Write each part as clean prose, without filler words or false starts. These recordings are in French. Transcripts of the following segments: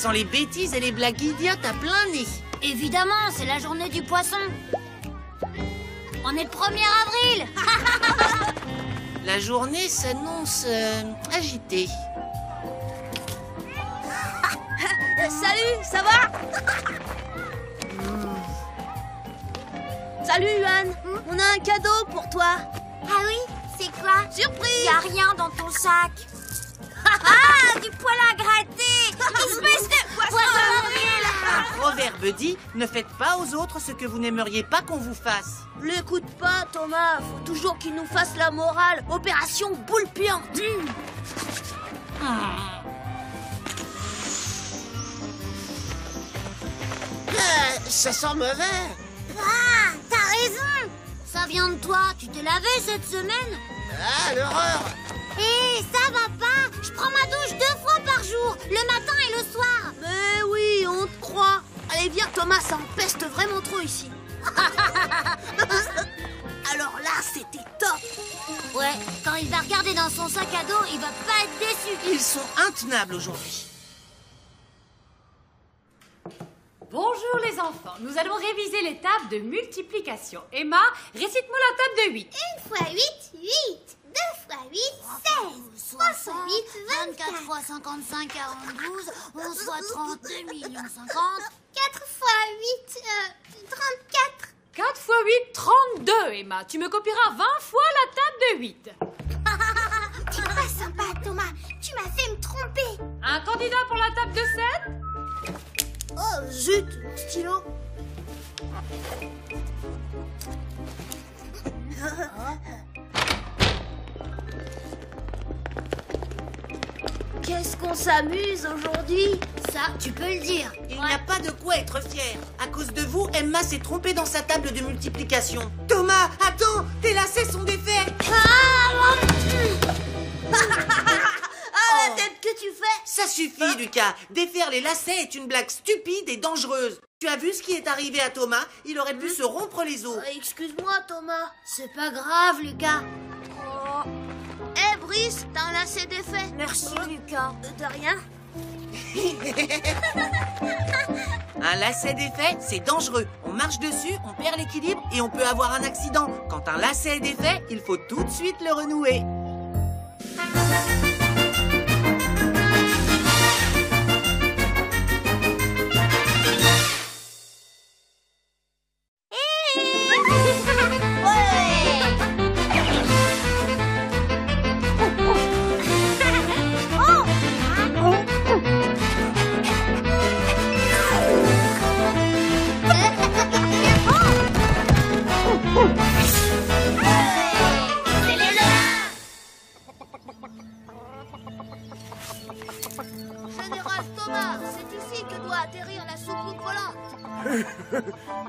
sent les bêtises et les blagues idiotes à plein nez. Évidemment, c'est la journée du poisson. On est le 1er avril. La journée s'annonce agitée. Salut, ça va? Salut, Yuan. On a un cadeau pour toi. Ah oui? C'est quoi? Surprise! Y a rien dans ton sac. Ah, du poil à gratter. Espèce de poisson avril. Un proverbe dit « Ne faites pas aux autres ce que vous n'aimeriez pas qu'on vous fasse L'écoute pas, Thomas. Faut toujours qu'il nous fasse la morale. Opération boule puante. ». Ça sent mauvais. Ah, t'as raison. Ça vient de toi. Tu t'es lavé cette semaine? Ah, l'horreur. Hé, ça va pas. Je prends ma douche 2 fois par jour, le matin et le soir. Mais oui, on te croit. Allez, viens, Thomas, ça empeste vraiment trop ici. Alors là, c'était top. Ouais, quand il va regarder dans son sac à dos, il va pas être déçu. Ils sont intenables aujourd'hui. Bonjour les enfants, nous allons réviser les tables de multiplication. Emma, récite-moi la table de 8. 1 fois 8, 8. 2 fois 8, 16. 3 fois 8, 24 fois 55, 42. 11 fois 30, 2 millions 50. 4 fois 8, 34. 4 fois 8, 32, Emma. Tu me copieras 20 fois la table de 8. T'es pas sympa, Thomas. Tu m'as fait me tromper. Un candidat pour la table de 7? Oh, zut, mon stylo. Qu'est-ce qu'on s'amuse aujourd'hui? Ça, tu peux le dire. Il n'y a pas de quoi être fier. À cause de vous, Emma s'est trompée dans sa table de multiplication. Thomas, attends, tes lacets sont défaits. Ah, la tête que tu fais! Ça suffit, Lucas. Défaire les lacets est une blague stupide et dangereuse. Tu as vu ce qui est arrivé à Thomas? Il aurait pu se rompre les os. Excuse-moi, Thomas. C'est pas grave, Lucas. Oh. Hé, Brice, t'as un lacet défait. Merci, Lucas. De rien. Un lacet défait, c'est dangereux. On marche dessus, on perd l'équilibre et on peut avoir un accident. Quand un lacet est défait, il faut tout de suite le renouer. Général Thomas, c'est ici que doit atterrir la soucoupe volante.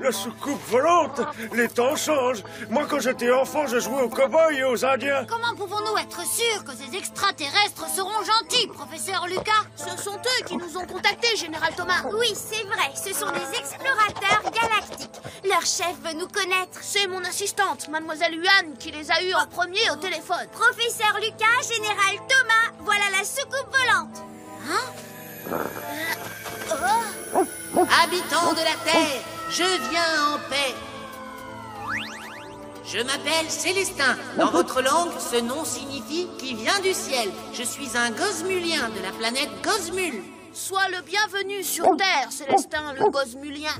La soucoupe volante? Les temps changent. Moi, quand j'étais enfant, je jouais aux cow-boys et aux Indiens. Comment pouvons-nous être sûrs que ces extraterrestres seront gentils, professeur Lucas? Ce sont eux qui nous ont contactés, Général Thomas. Oui, c'est vrai, ce sont des explorateurs galactiques. Leur chef veut nous connaître. C'est mon assistante, Mademoiselle Yuan, qui les a eus en premier au téléphone. Professeur Lucas, Général Thomas, voilà la soucoupe volante. Hein? Habitants de la Terre, je viens en paix. Je m'appelle Célestin. Dans votre langue, ce nom signifie « qui vient du ciel ». Je suis un gosmulien de la planète Gosmule. Sois le bienvenu sur Terre, Célestin, le gosmulien.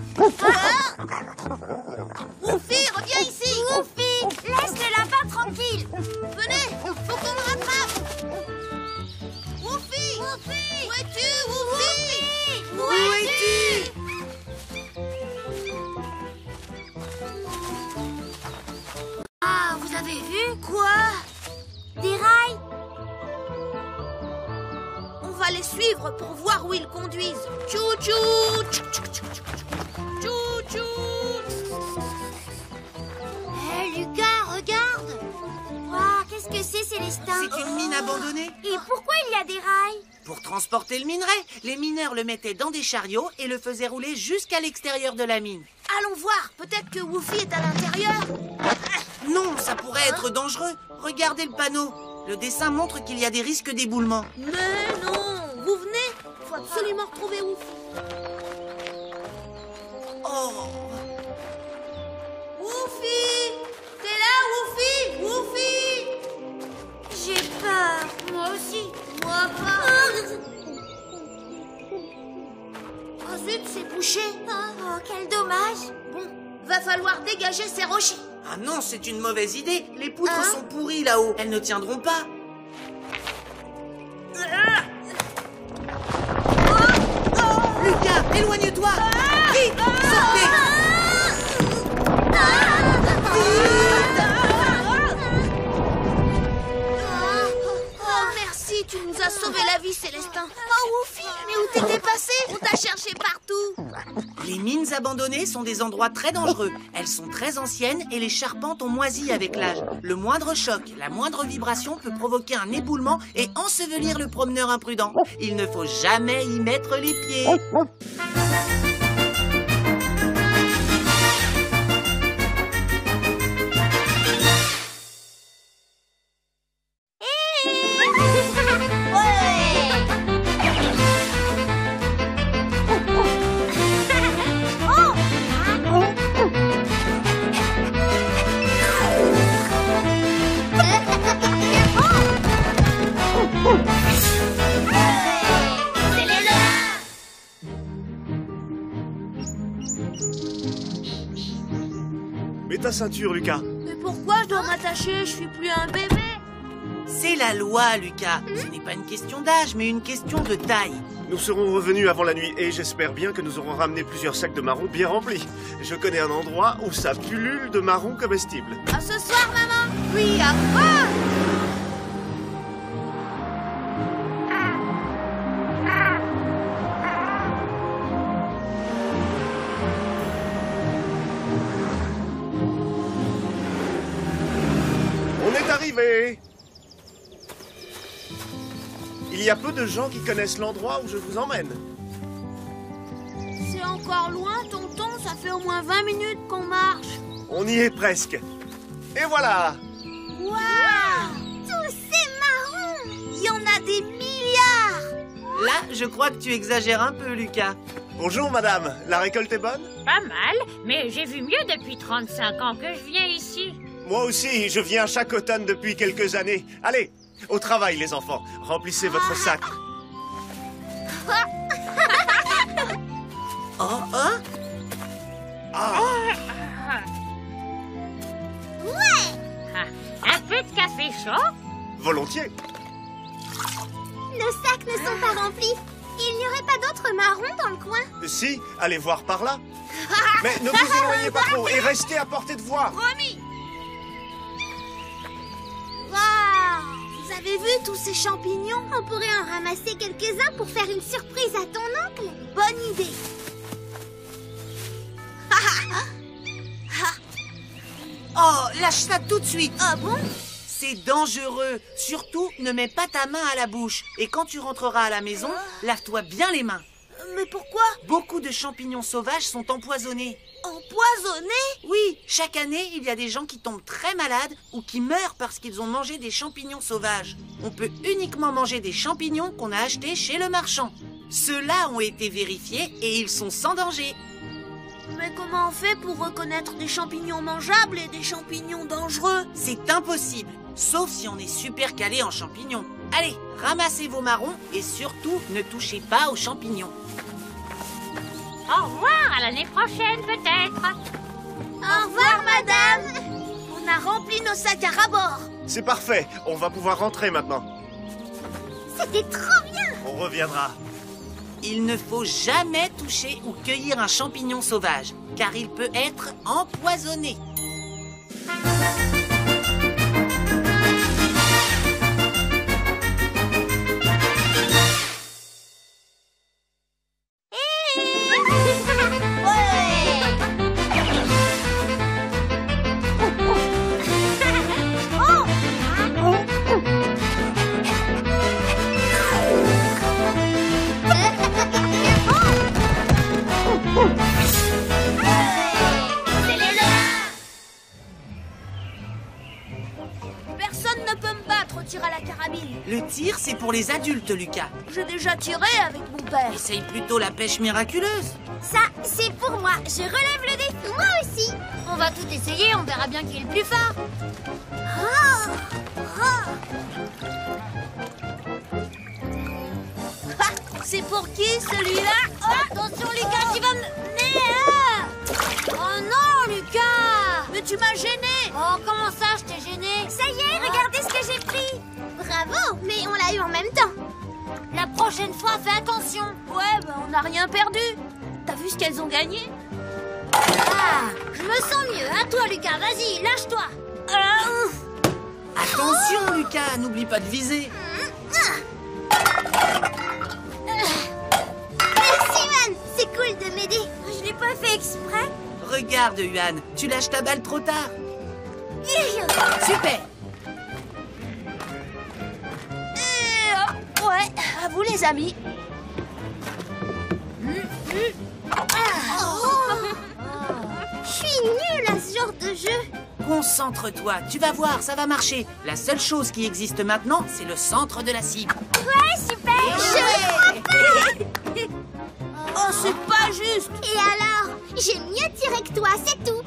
Woofy, reviens ici. Woofy, laisse le lapin tranquille. Venez, faut qu'on le rattrape. Woofy, Woofy, où es-tu, Woofy? où es-tu? Ah, vous avez vu? Quoi? Des rails? On va les suivre pour voir où ils conduisent. Tchou-tchou, tchou-tchou. Hé, Lucas, regarde. Waouh, qu'est-ce que c'est, Célestin? C'est une mine abandonnée. Et pourquoi il y a des rails? Pour transporter le minerai, les mineurs le mettaient dans des chariots et le faisaient rouler jusqu'à l'extérieur de la mine. Allons voir, peut-être que Woofy est à l'intérieur. Non, ça pourrait être dangereux. Regardez le panneau. Le dessin montre qu'il y a des risques d'éboulement. Mais non, vous venez? absolument retrouver Woofy. Oh! Woofy! T'es là, Woofy? Woofy! J'ai peur. Moi aussi. Moi pas. Oh zut, c'est bouché. Oh, quel dommage. Bon, va falloir dégager ces rochers. Ah non, c'est une mauvaise idée. Les poutres sont pourries là-haut. Elles ne tiendront pas. Lucas, éloigne-toi. Vite, sortez. Oh, merci, tu nous as sauvé la vie, Célestin. Oh, Woofy, mais où t'étais passé? On t'a cherché partout. Les mines abandonnées sont des endroits très dangereux. Elles sont très anciennes et les charpentes ont moisi avec l'âge. Le moindre choc, la moindre vibration peut provoquer un éboulement et ensevelir le promeneur imprudent. Il ne faut jamais y mettre les pieds. Mets ta ceinture, Lucas. Mais pourquoi je dois m'attacher? Je suis plus un bébé. C'est la loi, Lucas. Ce n'est pas une question d'âge, mais une question de taille. Nous serons revenus avant la nuit et j'espère bien que nous aurons ramené plusieurs sacs de marrons bien remplis. Je connais un endroit où ça pullule de marrons comestibles. À ce soir, maman. Oui, à revoir. On est arrivé. Il y a peu de gens qui connaissent l'endroit où je vous emmène. C'est encore loin, tonton. Ça fait au moins 20 minutes qu'on marche. On y est presque. Et voilà. Waouh! Tous ces marrons! Il y en a des milliards! Là, je crois que tu exagères un peu, Lucas. Bonjour, madame. La récolte est bonne? Pas mal, mais j'ai vu mieux depuis 35 ans que je viens ici. Moi aussi, je viens chaque automne depuis quelques années. Allez, au travail, les enfants. Remplissez votre sac. Oh, oh! Ah, Un peu de café chaud? volontiers. Nos sacs ne sont pas remplis. Il n'y aurait pas d'autres marrons dans le coin? Si, allez voir par là. Mais ne vous éloignez pas trop et restez à portée de voix. Promis! Waouh! Vous avez vu tous ces champignons? On pourrait en ramasser quelques-uns pour faire une surprise à ton oncle. Bonne idée! Oh, lâche ça tout de suite. Ah bon? C'est dangereux. Surtout, ne mets pas ta main à la bouche. Et quand tu rentreras à la maison, lave-toi bien les mains. Mais pourquoi? Beaucoup de champignons sauvages sont empoisonnés. Empoisonnés? Oui, chaque année, il y a des gens qui tombent très malades ou qui meurent parce qu'ils ont mangé des champignons sauvages. On peut uniquement manger des champignons qu'on a achetés chez le marchand. Ceux-là ont été vérifiés et ils sont sans danger. Mais comment on fait pour reconnaître des champignons mangeables et des champignons dangereux? C'est impossible, sauf si on est super calé en champignons. Allez, ramassez vos marrons et surtout, ne touchez pas aux champignons. Au revoir, à l'année prochaine peut-être. Au revoir, madame! On a rempli nos sacs à ras-bord. C'est parfait, on va pouvoir rentrer maintenant. C'était trop bien. On reviendra. Il ne faut jamais toucher ou cueillir un champignon sauvage, car il peut être empoisonné. Personne ne peut me battre au tir à la carabine. Le tir, c'est pour les adultes, Lucas. J'ai déjà tiré avec mon super. Essaye plutôt la pêche miraculeuse. Ça, c'est pour moi. Je relève le défi. Moi aussi. On va tout essayer, on verra bien qui est le plus fort. C'est pour qui celui-là? Attention Lucas, tu vas me... Oh non Lucas! Mais tu m'as gêné! Oh comment ça je t'ai gêné? Ça y est, regardez ce que j'ai pris. Bravo, mais on l'a eu en même temps. La prochaine fois fais attention! Ouais, bah on n'a rien perdu! T'as vu ce qu'elles ont gagné? Ah, je me sens mieux. À toi Lucas, vas-y, lâche-toi! Attention, Lucas, n'oublie pas de viser. Merci, Man. C'est cool de m'aider. Je l'ai pas fait exprès. Regarde, Yuan, tu lâches ta balle trop tard. Super. Ouais, à vous les amis. Je suis nulle à ce genre de jeu. Concentre-toi, tu vas voir, ça va marcher. La seule chose qui existe maintenant, c'est le centre de la cible. Ouais, super. Oh, c'est pas juste! Et alors? J'ai mieux tiré que toi, c'est tout.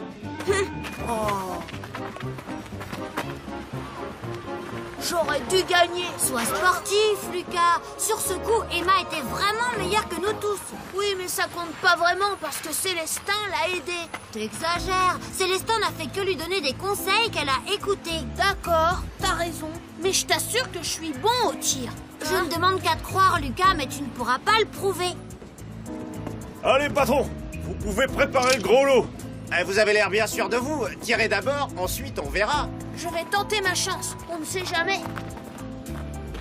J'aurais dû gagner. Sois sportif, Lucas. Sur ce coup, Emma était vraiment meilleure que nous tous. Oui, mais ça compte pas vraiment parce que Célestin l'a aidé. T'exagères. Célestin n'a fait que lui donner des conseils qu'elle a écoutés. D'accord, t'as raison. Mais je t'assure que je suis bon au tir. Je ne demande qu'à te croire, Lucas, mais tu ne pourras pas le prouver. Allez, patron, vous pouvez préparer le gros lot. Vous avez l'air bien sûr de vous. Tirez d'abord, ensuite on verra. Je vais tenter ma chance. On ne sait jamais.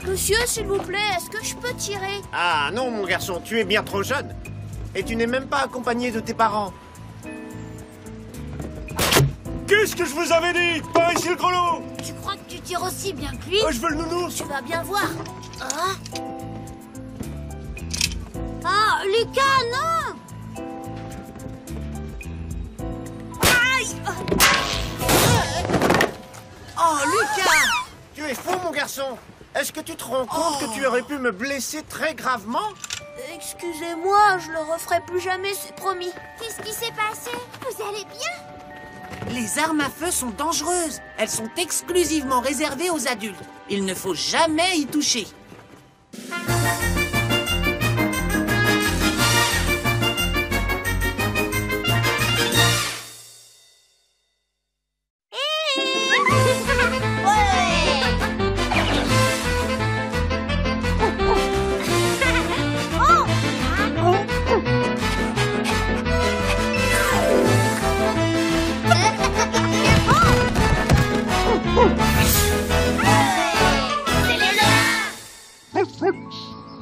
Monsieur, s'il vous plaît, est-ce que je peux tirer? Ah non, mon garçon, tu es bien trop jeune. Et tu n'es même pas accompagné de tes parents. Qu'est-ce que je vous avais dit? Pas ici le gros lot. Tu crois que tu tires aussi bien que lui? Je veux le nounours. Tu vas bien voir. Ah, Lucas, non! Aïe! Oh, Lucas! Tu es fou, mon garçon. Est-ce que tu te rends compte que tu aurais pu me blesser très gravement? Excusez-moi, je le referai plus jamais, c'est promis. Qu'est-ce qui s'est passé? Vous allez bien? Les armes à feu sont dangereuses. Elles sont exclusivement réservées aux adultes. Il ne faut jamais y toucher.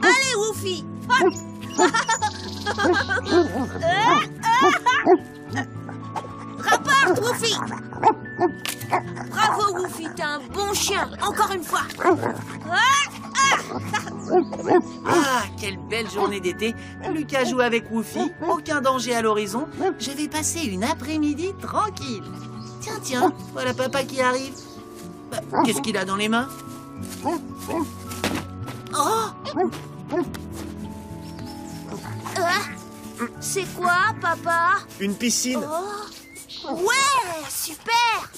Allez, Woofy! Rapporte, Woofy! Bravo, Woofy, t'es un bon chien. Encore une fois. Ah, quelle belle journée d'été. Lucas joue avec Woofy. Aucun danger à l'horizon. Je vais passer une après-midi tranquille. Tiens, tiens, voilà papa qui arrive. Bah, qu'est-ce qu'il a dans les mains? Oh! C'est quoi, papa? Une piscine. Ouais, super!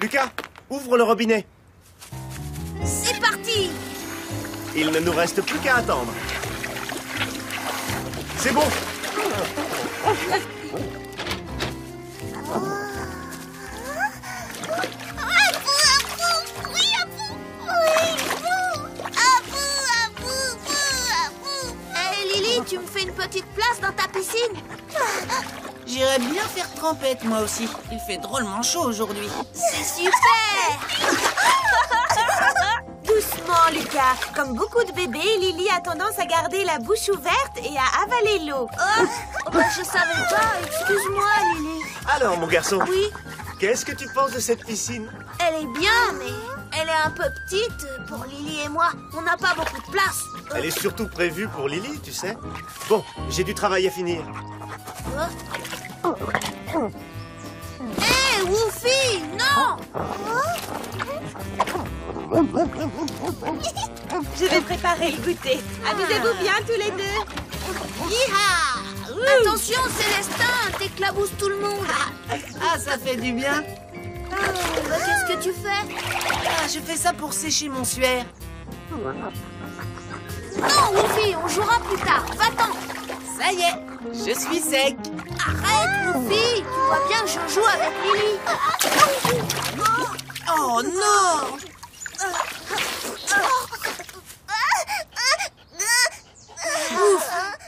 Lucas, ouvre le robinet. C'est parti! Il ne nous reste plus qu'à attendre. C'est bon. Tu me fais une petite place dans ta piscine? J'irais bien faire trempette, moi aussi. Il fait drôlement chaud aujourd'hui. C'est super! Doucement, Lucas. Comme beaucoup de bébés, Lily a tendance à garder la bouche ouverte et à avaler l'eau. Je savais pas. Excuse-moi, Lily. Alors, mon garçon. Oui? Qu'est-ce que tu penses de cette piscine? Elle est bien, mais elle est un peu petite pour Lily et moi. On n'a pas beaucoup de place. Elle est surtout prévue pour Lily, tu sais. Bon, j'ai du travail à finir. Hé, Woofy, non! Je vais préparer le goûter. Amusez-vous bien tous les deux. Yeeha! Attention, Célestin, t'éclabousses tout le monde. Ah, ça fait du bien. Qu'est-ce que tu fais? Ah, je fais ça pour sécher mon suaire. Non, Woofy, on jouera plus tard. Va-t'en. Ça y est, je suis sec. Arrête, Woofy. Tu vois bien que je joue avec Lily. Oh non! Ouf!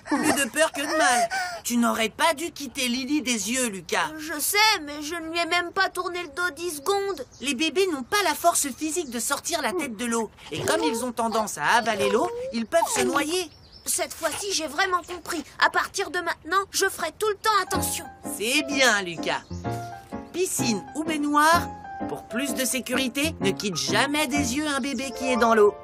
Plus de peur que de mal. Tu n'aurais pas dû quitter Lily des yeux, Lucas. Je sais, mais je ne lui ai même pas tourné le dos 10 secondes. Les bébés n'ont pas la force physique de sortir la tête de l'eau. Et comme ils ont tendance à avaler l'eau, ils peuvent se noyer. Cette fois-ci, j'ai vraiment compris. À partir de maintenant, je ferai tout le temps attention. C'est bien, Lucas. Piscine ou baignoire, pour plus de sécurité, ne quitte jamais des yeux un bébé qui est dans l'eau.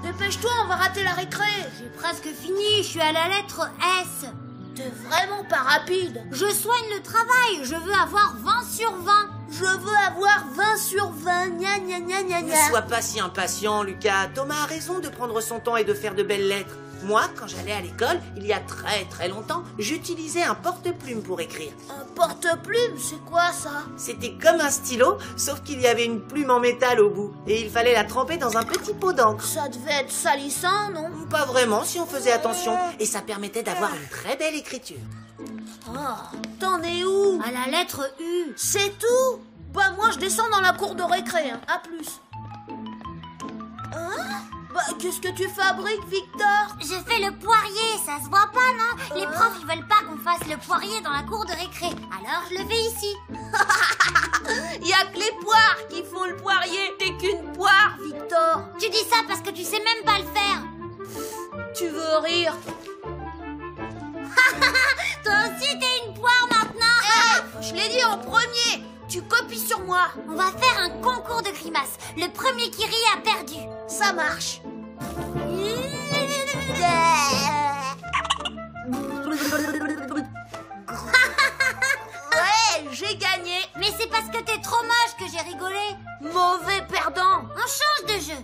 Dépêche-toi, on va rater la récré. J'ai presque fini, je suis à la lettre S. T'es vraiment pas rapide. Je soigne le travail, je veux avoir 20 sur 20. Je veux avoir 20 sur 20. Gna gna gna gna Ne gna. sois pas si impatient, Lucas. Thomas a raison de prendre son temps et de faire de belles lettres. Moi, quand j'allais à l'école, il y a très très longtemps, j'utilisais un porte-plume pour écrire. Un porte-plume, c'est quoi ça? C'était comme un stylo, sauf qu'il y avait une plume en métal au bout. Et il fallait la tremper dans un petit pot d'encre. Ça devait être salissant, non? Pas vraiment si on faisait attention. Et ça permettait d'avoir une très belle écriture. Oh, t'en es où? À la lettre U. C'est tout? Bah moi je descends dans la cour de récré, hein. À plus. Hein? Bah qu'est-ce que tu fabriques, Victor? Je fais le poirier, ça se voit pas, non? Les profs, ils veulent pas qu'on fasse le poirier dans la cour de récré. Alors je le fais ici. Y a que les poires qui font le poirier. T'es qu'une poire, Victor. Tu dis ça parce que tu sais même pas le faire. Tu veux rire? Toi aussi, t'es une poire maintenant. Je l'ai dit en premier. Tu copies sur moi. On va faire un concours de grimaces. Le premier qui rit a perdu. Ça marche. Ouais, j'ai gagné. Mais c'est parce que t'es trop moche que j'ai rigolé. Mauvais perdant. On change de jeu.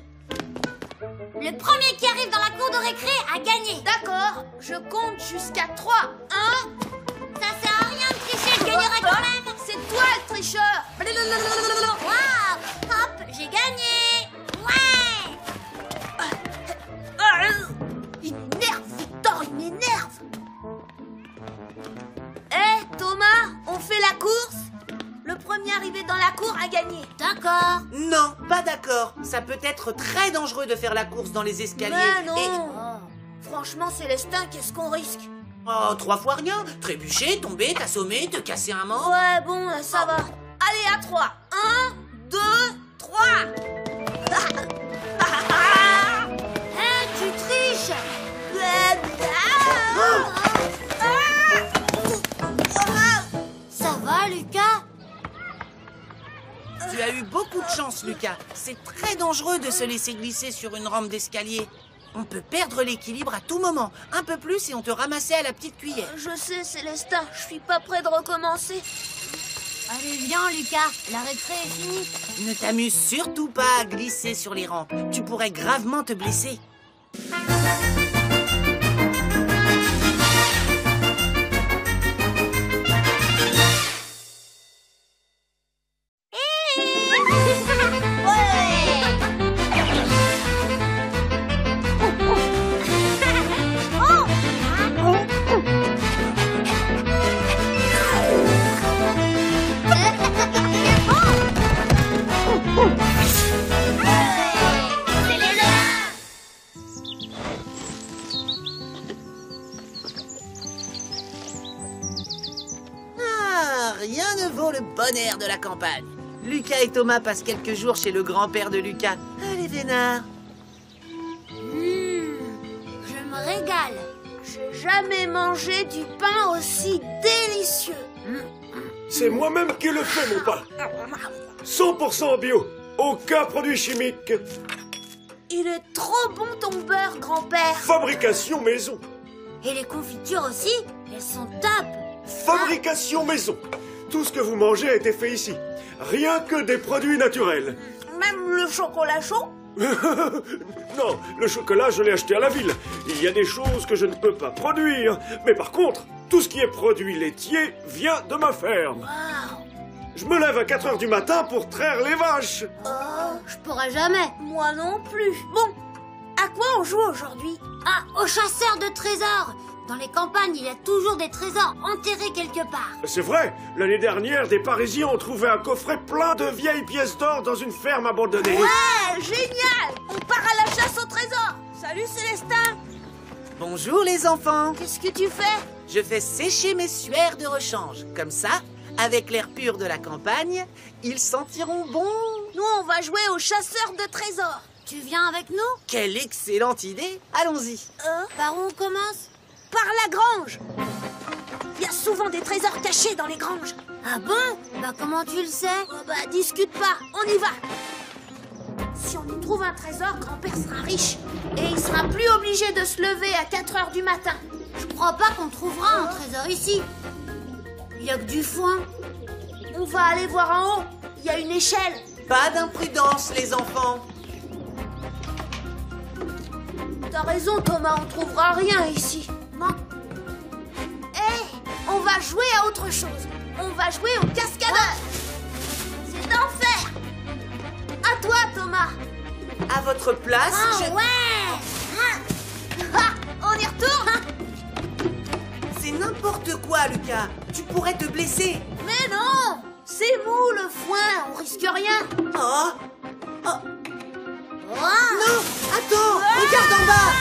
Le premier qui arrive dans la cour de récré a gagné. D'accord, je compte jusqu'à 3. 1. Ça sert à rien de tricher, je gagnerai quand même. C'est toi le tricheur. Waouh! Hop, j'ai gagné. Ouais! Il m'énerve, Victor, il m'énerve. Eh, Thomas, on fait la course? Le premier arrivé dans la cour a gagné. D'accord. Non, pas d'accord. Ça peut être très dangereux de faire la course dans les escaliers. Mais non. Et... Franchement, Célestin, qu'est-ce qu'on risque? Oh, 3 fois rien. Trébucher, tomber, t'assommer, te casser un membre. Ouais, bon, ça va. Allez, à 3. 1, 2, 3. Hein, tu triches. Ça va, Lucas? Tu as eu beaucoup de chance, Lucas. C'est très dangereux de se laisser glisser sur une rampe d'escalier. On peut perdre l'équilibre à tout moment. Un peu plus et on te ramassait à la petite cuillère. Je sais, Célestin, je suis pas prêt de recommencer. Allez, viens, Lucas. La récré est finie. Ne t'amuse surtout pas à glisser sur les rampes. Tu pourrais gravement te blesser. de la campagne. Lucas et Thomas passent quelques jours chez le grand-père de Lucas. Allez, vénard. Je me régale. J'ai jamais mangé du pain aussi délicieux. C'est moi-même qui le fais, mon pain. 100% bio. Aucun produit chimique. Il est trop bon ton beurre, grand-père. Fabrication maison. Et les confitures aussi, elles sont top. Fabrication maison. Tout ce que vous mangez a été fait ici. Rien que des produits naturels. Même le chocolat chaud? Non, le chocolat, je l'ai acheté à la ville. Il y a des choses que je ne peux pas produire. Mais par contre, tout ce qui est produit laitier vient de ma ferme. Wow. Je me lève à 4 heures du matin pour traire les vaches. Je pourrais jamais. Moi non plus. Bon, à quoi on joue aujourd'hui? Ah, au chasseur de trésors. Dans les campagnes, il y a toujours des trésors enterrés quelque part. C'est vrai, l'année dernière, des Parisiens ont trouvé un coffret plein de vieilles pièces d'or dans une ferme abandonnée. Ouais, génial! On part à la chasse au trésor. Salut Célestin. Bonjour les enfants. Qu'est-ce que tu fais? Je fais sécher mes suaires de rechange. Comme ça, avec l'air pur de la campagne, ils sentiront bon. Nous, on va jouer au chasseur de trésors. Tu viens avec nous? Quelle excellente idée. Allons-y. Par où on commence? Par la grange. Il y a souvent des trésors cachés dans les granges. Ah bon? Bah comment tu le sais? Bah discute pas, on y va. Si on y trouve un trésor, grand-père sera riche. Et il sera plus obligé de se lever à 4 heures du matin. Je crois pas qu'on trouvera un trésor ici. Il y a que du foin. On va aller voir en haut. Il y a une échelle. Pas d'imprudence les enfants. T'as raison Thomas, on trouvera rien ici. Non. On va jouer à autre chose. On va jouer au cascadeur. C'est d'enfer. À toi, Thomas. À votre place, Ouais. On y retourne. C'est n'importe quoi, Lucas. Tu pourrais te blesser. Mais non. C'est mou, le foin. On risque rien. Oh. Non, attends. Regarde en bas.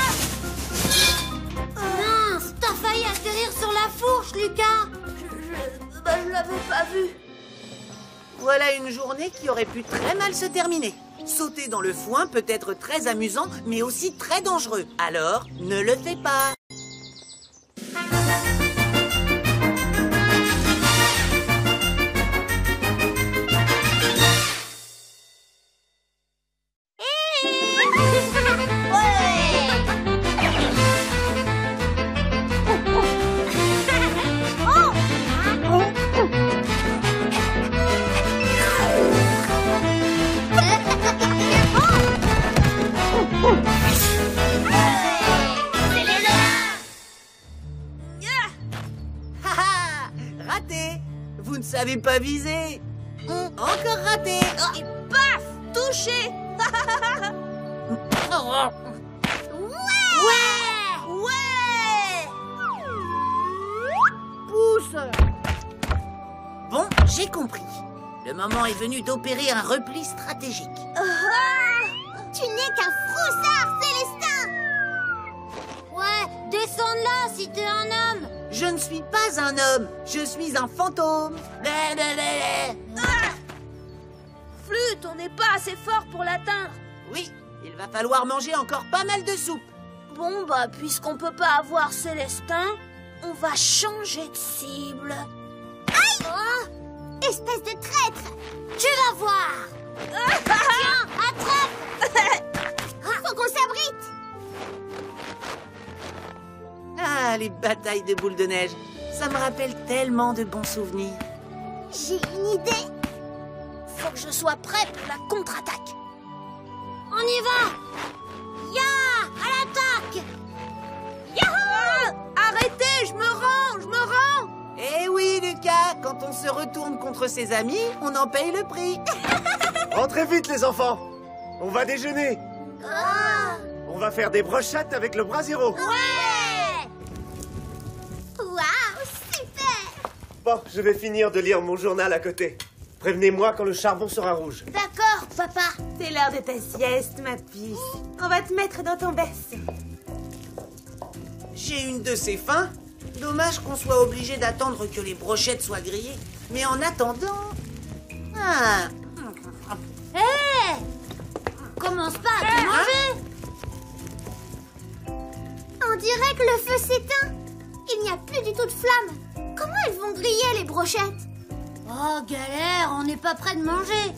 Mince, t'as failli atterrir sur la fourche, Lucas. Je l'avais pas vu. Voilà une journée qui aurait pu très mal se terminer. Sauter dans le foin peut être très amusant, mais aussi très dangereux. Alors, ne le fais pas. Raté. Vous ne savez pas viser. Encore raté. Et paf, touché. Ouais. Pousse. Bon, j'ai compris. Le moment est venu d'opérer un repli stratégique. Tu n'es qu'un froussard, Célestin. Ouais, descends de là si t'es un homme. Je ne suis pas un homme, je suis un fantôme. Flûte, on n'est pas assez fort pour l'atteindre. Oui, il va falloir manger encore pas mal de soupe. Bon, bah, puisqu'on peut pas avoir Célestin, on va changer de cible. Aïe! Espèce de traître! Tu vas voir. Tiens, attrape. Faut qu'on s'abrite! Ah, les batailles de boules de neige, ça me rappelle tellement de bons souvenirs. J'ai une idée! Faut que je sois prêt pour la contre-attaque. On y va. Ya, à l'attaque. Yahoo! Arrêtez, je me rends. Eh oui, Lucas, quand on se retourne contre ses amis, on en paye le prix. Rentrez vite, les enfants. On va déjeuner. On va faire des brochettes avec le brasero. Ouais. Waouh, super! Bon, je vais finir de lire mon journal à côté. Prévenez-moi quand le charbon sera rouge. D'accord, papa. C'est l'heure de ta sieste, ma puce. On va te mettre dans ton berceau. J'ai une de ces faim. Dommage qu'on soit obligé d'attendre que les brochettes soient grillées. Mais en attendant... Ah. Hé! Commence pas à tout manger! On dirait que le feu s'éteint. Il n'y a plus du tout de flammes. Comment elles vont griller les brochettes? Oh, galère, on n'est pas près de manger.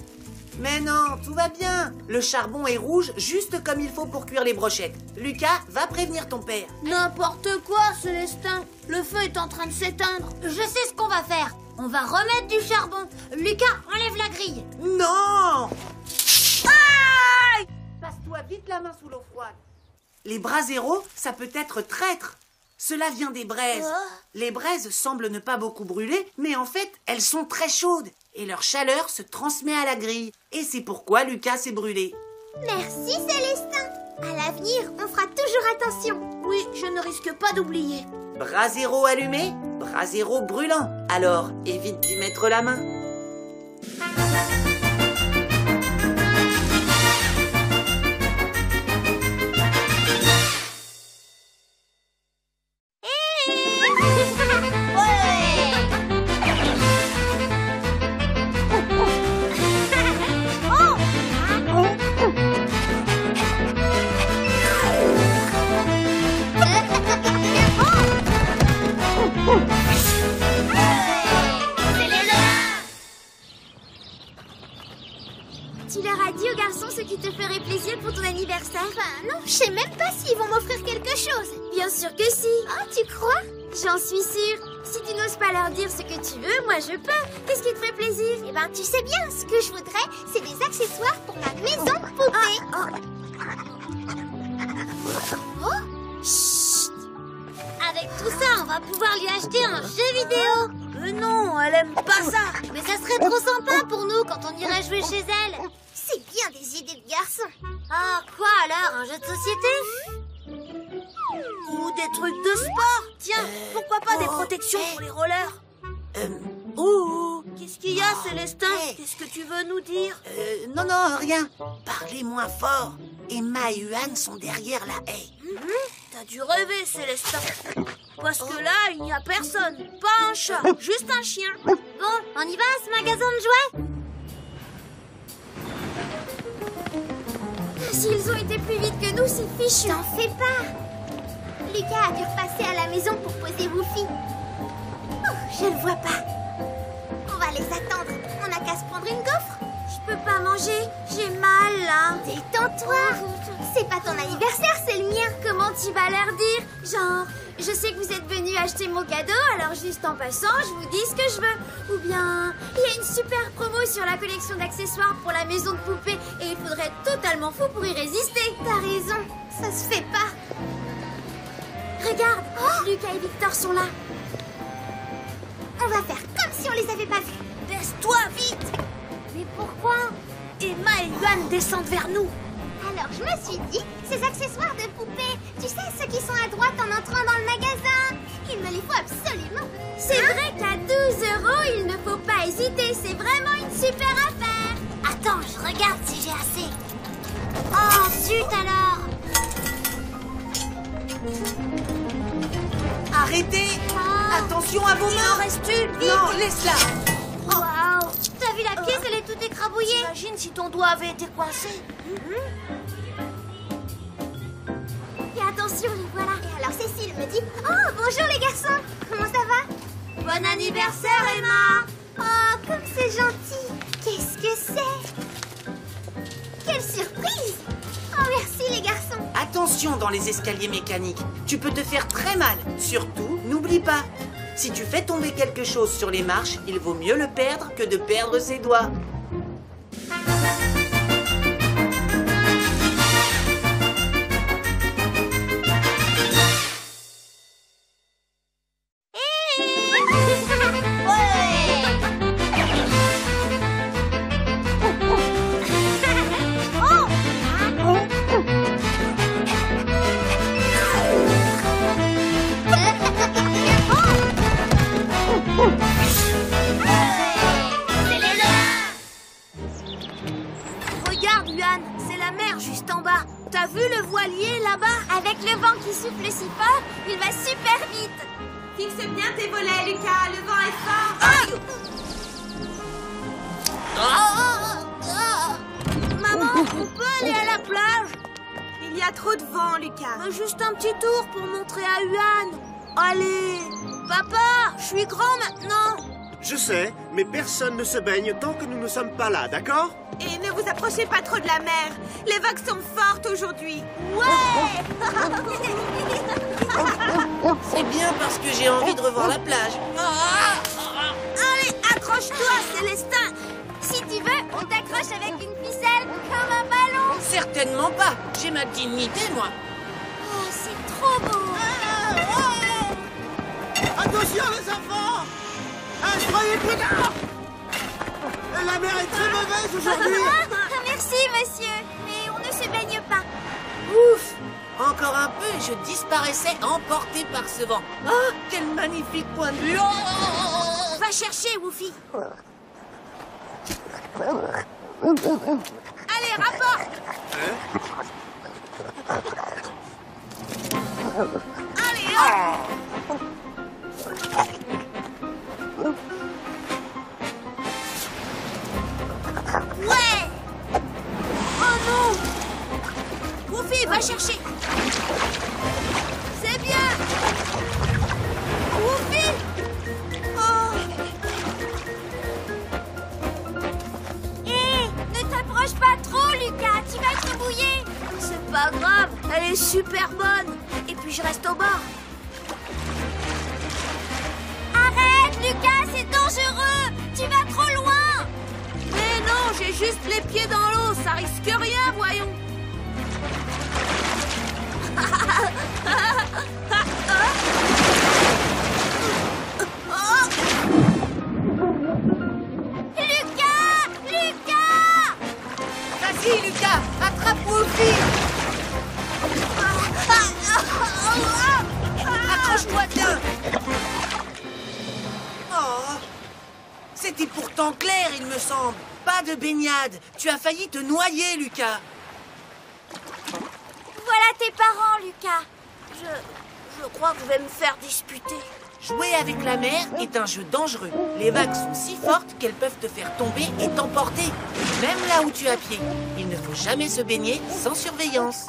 Mais non, tout va bien. Le charbon est rouge juste comme il faut pour cuire les brochettes. Lucas, va prévenir ton père. N'importe quoi, Célestin. Le feu est en train de s'éteindre. Je sais ce qu'on va faire. On va remettre du charbon. Lucas, enlève la grille. Non! Aïe! Passe-toi vite la main sous l'eau froide. Les braseros, ça peut être traître. Cela vient des braises. Les braises semblent ne pas beaucoup brûler, mais en fait, elles sont très chaudes. Et leur chaleur se transmet à la grille. Et c'est pourquoi Lucas s'est brûlé. Merci Célestin. À l'avenir, on fera toujours attention. Oui, je ne risque pas d'oublier. Brasero allumé, brasero brûlant. Alors, évite d'y mettre la main. Tu leur as dit aux garçons ce qui te ferait plaisir pour ton anniversaire? Enfin, non, je sais même pas s'ils vont m'offrir quelque chose. Bien sûr que si. Oh, tu crois? J'en suis sûre. Si tu n'oses pas leur dire ce que tu veux, moi je peux. Qu'est-ce qui te ferait plaisir? Eh ben, tu sais bien, ce que je voudrais, c'est des accessoires pour ma maison de poupée. Chut! Avec tout ça, on va pouvoir lui acheter un jeu vidéo. Mais non, elle aime pas ça. Mais ça serait trop sympa pour nous quand on irait jouer chez elle. C'est bien des idées de garçons. Ah, quoi alors? Un jeu de société? Ou des trucs de sport. Tiens, pourquoi pas des protections pour les rollers? Qu'est-ce qu'il y a, Célestin? Qu'est-ce que tu veux nous dire? Non, rien. Parlez moins fort. Emma et Huan sont derrière la haie. T'as dû rêver, Célestin. Parce que là, il n'y a personne. Pas un chat, juste un chien. Bon, on y va à ce magasin de jouets? S'ils ont été plus vite que nous, c'est fichu. T'en fais pas. Lucas a dû repasser à la maison pour poser Woofy. Je le vois pas. On va les attendre. On n'a qu'à se prendre une gaufre. Je peux pas manger, j'ai mal là. Détends-toi. C'est pas ton anniversaire, c'est le mien. Comment tu vas leur dire? Genre, je sais que vous êtes venus acheter mon cadeau, alors juste en passant, je vous dis ce que je veux. Ou bien, il y a une super promo sur la collection d'accessoires pour la maison de poupée et il faudrait être totalement fou pour y résister. T'as raison, ça se fait pas. Regarde, Lucas et Victor sont là. On va faire comme si on les avait pas vus. Baisse-toi vite. Mais pourquoi? Emma et Huan descendent vers nous. Alors je me suis dit, ces accessoires de poupée, tu sais, ceux qui sont à droite en entrant dans le magasin, il me les faut absolument. C'est vrai qu'à 12 €, il ne faut pas hésiter, c'est vraiment une super affaire. Attends, je regarde si j'ai assez. Oh, zut alors! Arrêtez! Attention à vos Il mains! en reste une, vite. Non, laisse-la! Waouh! T'as vu la pièce, elle est toute écrabouillée. Imagine si ton doigt avait été coincé. Et attention, les voilà. Et alors Cécile me dit, oh, bonjour les garçons, comment ça va? Bon anniversaire, Emma. Oh, comme c'est gentil. Qu'est-ce que c'est? Quelle surprise! Oh, merci les garçons. Attention dans les escaliers mécaniques. Tu peux te faire très mal. Surtout, n'oublie pas. Si tu fais tomber quelque chose sur les marches, il vaut mieux le perdre que de perdre ses doigts. Regarde, Huan, c'est la mer juste en bas. T'as vu le voilier là-bas? Avec le vent qui souffle si fort, il va super vite. Fixe bien tes volets, Lucas, le vent est fort. Maman, on peut aller à la plage? Il y a trop de vent, Lucas. Juste un petit tour pour montrer à Huan. Allez! Papa, je suis grand maintenant. Je sais, mais personne ne se baigne tant que nous ne sommes pas là, d'accord? Et ne vous approchez pas trop de la mer. Les vagues sont fortes aujourd'hui. Ouais! C'est bien parce que j'ai envie de revoir la plage. Allez, accroche-toi, Célestin. Si tu veux, on t'accroche avec une ficelle comme un ballon. Certainement pas. J'ai ma dignité, moi. Oh, c'est trop beau. Attention les enfants! Soyez prudents! La mer est très mauvaise aujourd'hui! Merci, monsieur. Mais on ne se baigne pas. Ouf! Encore un peu et je disparaissais emporté par ce vent. Oh, quel magnifique point de vue! Va chercher, Woofy. Allez, rapporte. Allez, hop. Ouais. Oh non. Woofy, va chercher. C'est bien. Woofy. Oh. Hé, ne t'approche pas trop, Lucas. Tu vas être mouillé. C'est pas grave, elle est super bonne. Et puis je reste au bord. Arrête, Lucas, c'est dangereux. Tu vas trop loin. Mais non, j'ai juste les pieds dans l'eau, ça risque rien, voyons. Lucas! Lucas! Vas-y, Lucas, attrape Woofy. Accroche-toi bien. Oh, c'était pourtant clair, il me semble. Pas de baignade. Tu as failli te noyer, Lucas. Voilà tes parents, Lucas. Je crois que je vais me faire disputer. Jouer avec la mer est un jeu dangereux. Les vagues sont si fortes qu'elles peuvent te faire tomber et t'emporter. Même là où tu as pied. Il ne faut jamais se baigner sans surveillance.